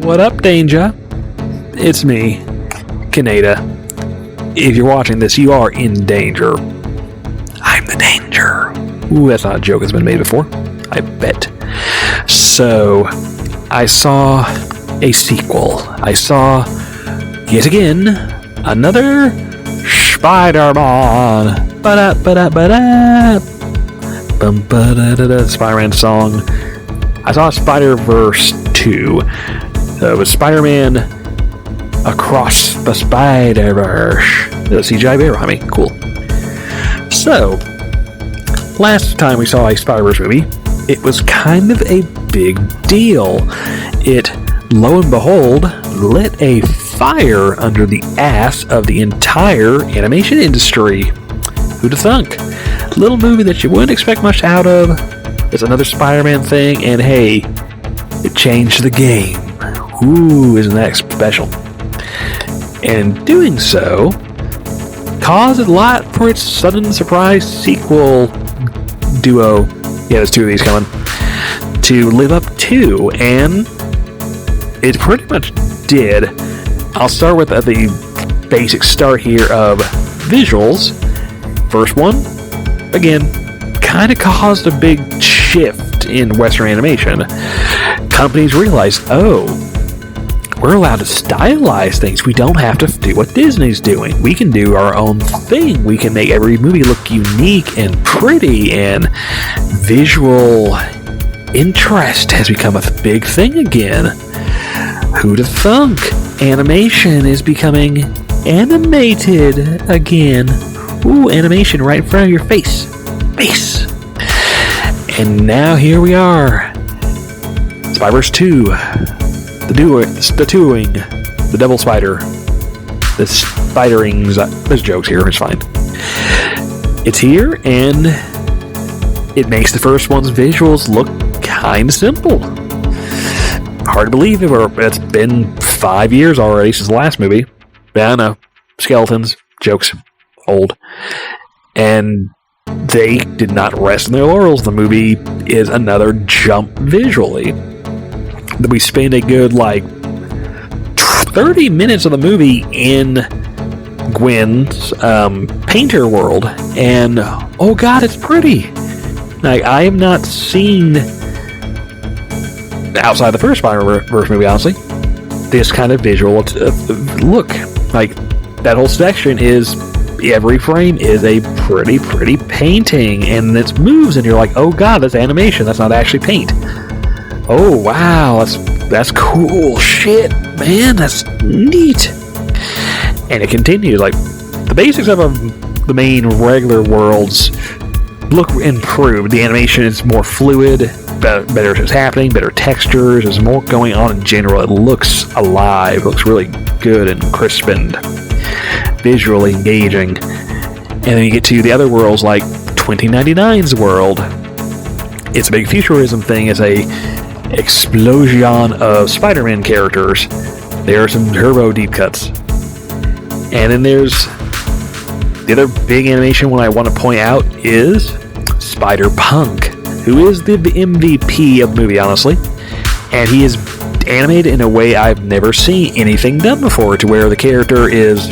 What up, Danger? It's me, Kanada. If you're watching this, you are in danger. I'm the danger. Ooh, that's not a joke that's been made before. I bet. So, I saw a sequel. I saw, yet again, another Spider-Man. Ba-da-ba-da-ba-da. Bum-ba-da-da-da. Spider-Man song. I saw Spider-Verse 2. It was Spider-Man Across the Spider-Verse. The CGI bear behind me. Cool. So, last time we saw a Spider-Verse movie, it was kind of a big deal. It, lo and behold, lit a fire under the ass of the entire animation industry. Who'd have thunk? Little movie that you wouldn't expect much out of. It's another Spider-Man thing, and hey, it changed the game. Ooh, isn't that special? And doing so caused a lot for its sudden surprise sequel duo. Yeah, there's two of these coming. To live up to, and it pretty much did. I'll start with the basic start here of visuals. First one, again, kind of caused a big shift in Western animation. Companies realized, we're allowed to stylize things. We don't have to do what Disney's doing. We can do our own thing. We can make every movie look unique and pretty, and visual interest has become a big thing again. Who'd have thunk? Animation is becoming animated again. Ooh, animation right in front of your face. And now here we are. Spider-Verse 2. The Twoing. The Devil Spider. The Spiderings. There's jokes here, it's fine. It's here, and it makes the first one's visuals look kind of simple. Hard to believe it's been 5 years already since the last movie. Yeah, I know. Skeletons. Jokes. Old. And they did not rest on their laurels. The movie is another jump visually. We spend a good 30 minutes of the movie in Gwen's painter world, and oh god, it's pretty. I have not seen, outside the first Spider-Verse movie, honestly, this kind of visual look. That whole section is, every frame is a pretty painting, and it moves, and you're like, oh god, that's animation, that's not actually paint. Oh wow, that's cool shit, man, that's neat. And it continues, the basics of the main regular worlds look improved. The animation is more fluid, better is happening, better textures, there's more going on in general. It looks alive, looks really good and crisp and visually engaging. And then you get to the other worlds, like 2099's world. It's a big futurism thing. It's a explosion of Spider-Man characters. There are some turbo deep cuts. And then there's the other big animation one I want to point out is Spider-Punk, who is the MVP of the movie, honestly. And he is animated in a way I've never seen anything done before, to where the character is,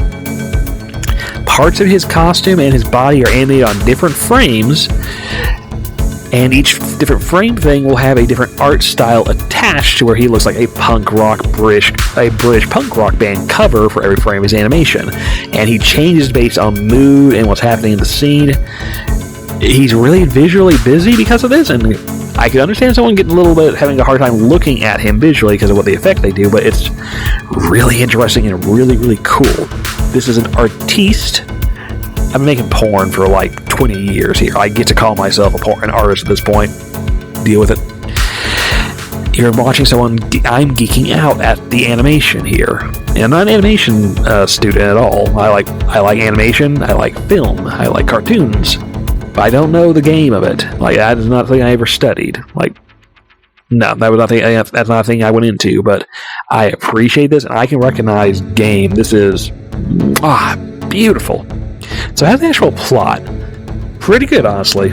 parts of his costume and his body are animated on different frames, and each different frame thing will have a different art style attached to where he looks like a British punk rock band cover for every frame of his animation. And he changes based on mood and what's happening in the scene. He's really visually busy because of this, and I can understand someone getting a little bit, having a hard time looking at him visually because of what the effect they do, but it's really interesting and really cool. This is an artiste. I've been making porn for 20 years here. I get to call myself an artist at this point. Deal with it. You're watching someone, I'm geeking out at the animation here. And I'm not an animation student at all. I like animation, I like film, I like cartoons. But I don't know the game of it. That is not something I ever studied. No, that's not a thing I went into, but I appreciate this, and I can recognize game. This is beautiful. So how's the actual plot? Pretty good, honestly.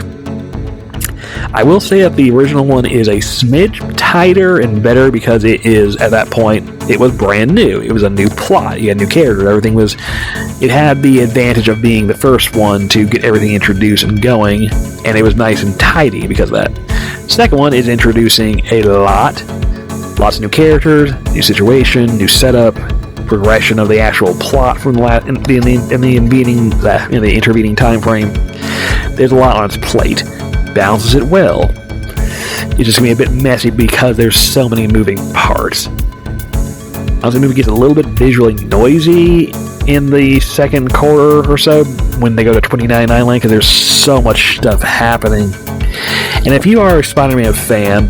I will say that the original one is a smidge tighter and better because it is, at that point, it was brand new. It was a new plot. You had new characters. Everything was... It had the advantage of being the first one to get everything introduced and going, and it was nice and tidy because of that. Second one is introducing a lot. Lots of new characters, new situation, new setup, progression of the actual plot from the intervening time frame. There's a lot on its plate. Balances it well. It's just gonna be a bit messy because there's so many moving parts. Also, the movie gets a little bit visually noisy in the second quarter or so when they go to 29 Island because there's so much stuff happening. And if you are a Spider-Man fan,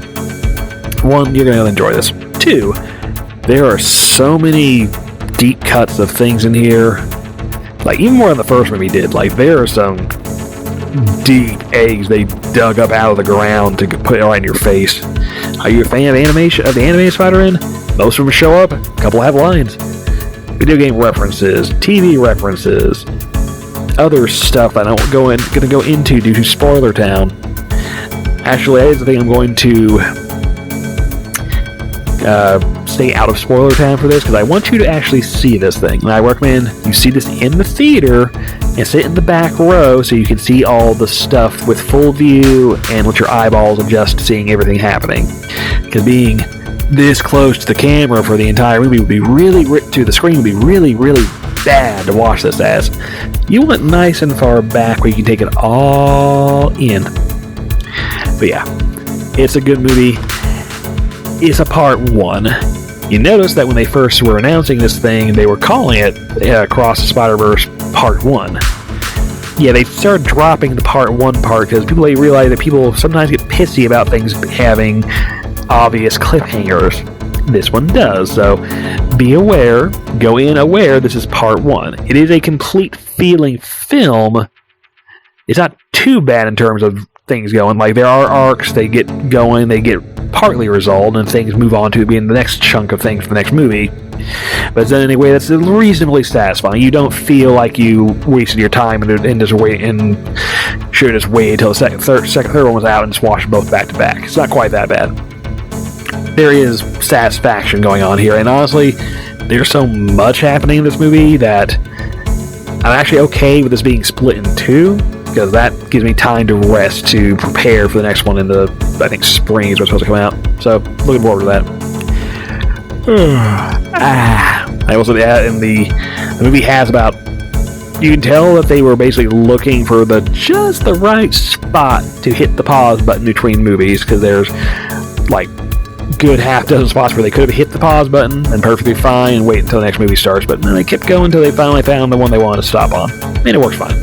one, you're going to enjoy this. Two, there are so many deep cuts of things in here. Like, even more than the first movie did. Like, there are some deep eggs they dug up out of the ground to put it right in your face. Are you a fan of animation, of the animated Spider-Man? Most of them show up. A couple have lines. Video game references, TV references, other stuff I don't going to go into due to Spoiler Town. Actually, that is the thing I'm going to stay out of Spoiler Town for this because I want you to actually see this thing. And I recommend you see this in the theater and sit in the back row so you can see all the stuff with full view and let your eyeballs adjust to seeing everything happening. Because being this close to the camera for the entire movie would be really, to the screen would be really, really bad to watch this as. You want nice and far back where you can take it all in. But yeah, it's a good movie. It's a part one. You notice that when they first were announcing this thing, they were calling it Across the Spider-Verse Part 1. Yeah, they started dropping the Part 1 part because they realize that people sometimes get pissy about things having obvious cliffhangers. This one does, so be aware, go in aware this is Part 1. It is a complete feeling film. It's not too bad in terms of things going. Like, there are arcs, they get going, they get partly resolved, and things move on to being the next chunk of things for the next movie. But then anyway, that's reasonably satisfying. You don't feel like you wasted your time and just wait and should have just waited until the third one was out and just watched both back to back. It's not quite that bad. There is satisfaction going on here, and honestly, there's so much happening in this movie that I'm actually okay with this being split in two, because that gives me time to rest to prepare for the next one in the, I think, spring is what's supposed to come out. So, looking forward to that. I also, in the movie has about, you can tell that they were basically looking for just the right spot to hit the pause button between movies, because there's, like, good half dozen spots where they could have hit the pause button and perfectly fine and wait until the next movie starts, but then they kept going until they finally found the one they wanted to stop on. And it works fine.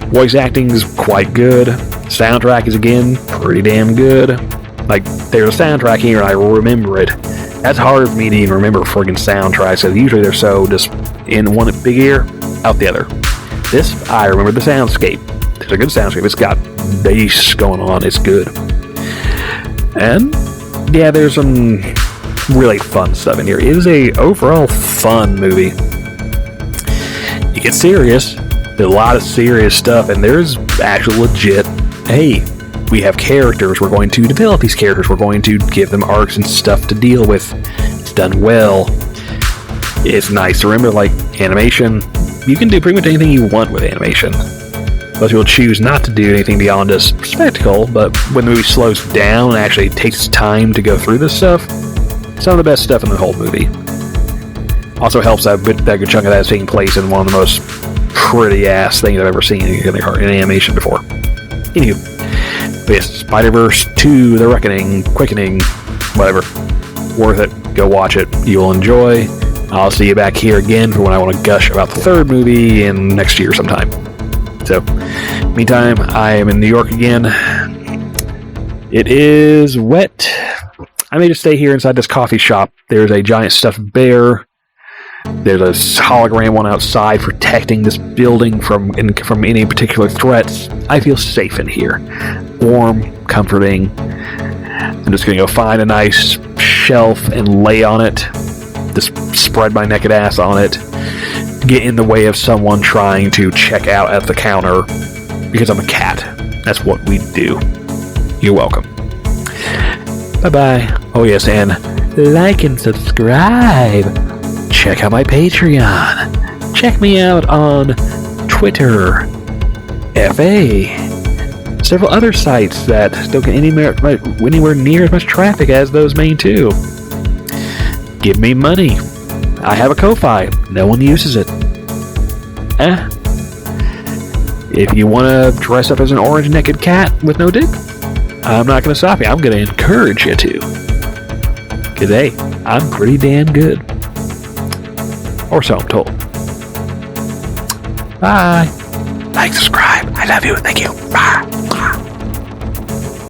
Voice acting is quite good. Soundtrack is, again, pretty damn good. Like, there's a soundtrack here and I remember it. That's hard for me to even remember friggin' soundtracks, because usually they're so just in one big ear, out the other. This, I remember the soundscape. It's a good soundscape. It's got bass going on. It's good. And, yeah, there's some really fun stuff in here. It is a overall fun movie. It gets serious. There's a lot of serious stuff, and there's actual legit, hey, we have characters, we're going to develop these characters, we're going to give them arcs and stuff to deal with. It's done well. It's nice to remember, like, animation, you can do pretty much anything you want with animation. Most people choose not to do anything beyond just spectacle, but when the movie slows down and actually takes time to go through this stuff, some of the best stuff in the whole movie. Also helps that a good chunk of that is taking place in one of the most pretty-ass things I've ever seen in animation before. Anywho, but yes, Spider-Verse 2, The Reckoning, Quickening, whatever. Worth it. Go watch it. You'll enjoy. I'll see you back here again for when I want to gush about the third movie in next year sometime. So, meantime, I am in New York again. It is wet. I may just stay here inside this coffee shop. There's a giant stuffed bear. There's a hologram one outside protecting this building from any particular threats. I feel safe in here. Warm, comforting. I'm just going to go find a nice shelf and lay on it. Just spread my naked ass on it. Get in the way of someone trying to check out at the counter because I'm a cat. That's what we do. You're welcome. Bye-bye. Oh, yes, and like and subscribe. Check out my Patreon. Check me out on Twitter, FA, several other sites that don't get anywhere near as much traffic as those main two. Give me money. I have a Ko-Fi. No one uses it. If you want to dress up as an orange naked cat with no dick, I'm not going to stop you. I'm going to encourage you to. Because, hey, I'm pretty damn good. Or so I'm told. Bye. Like, subscribe. I love you. Thank you. Bye.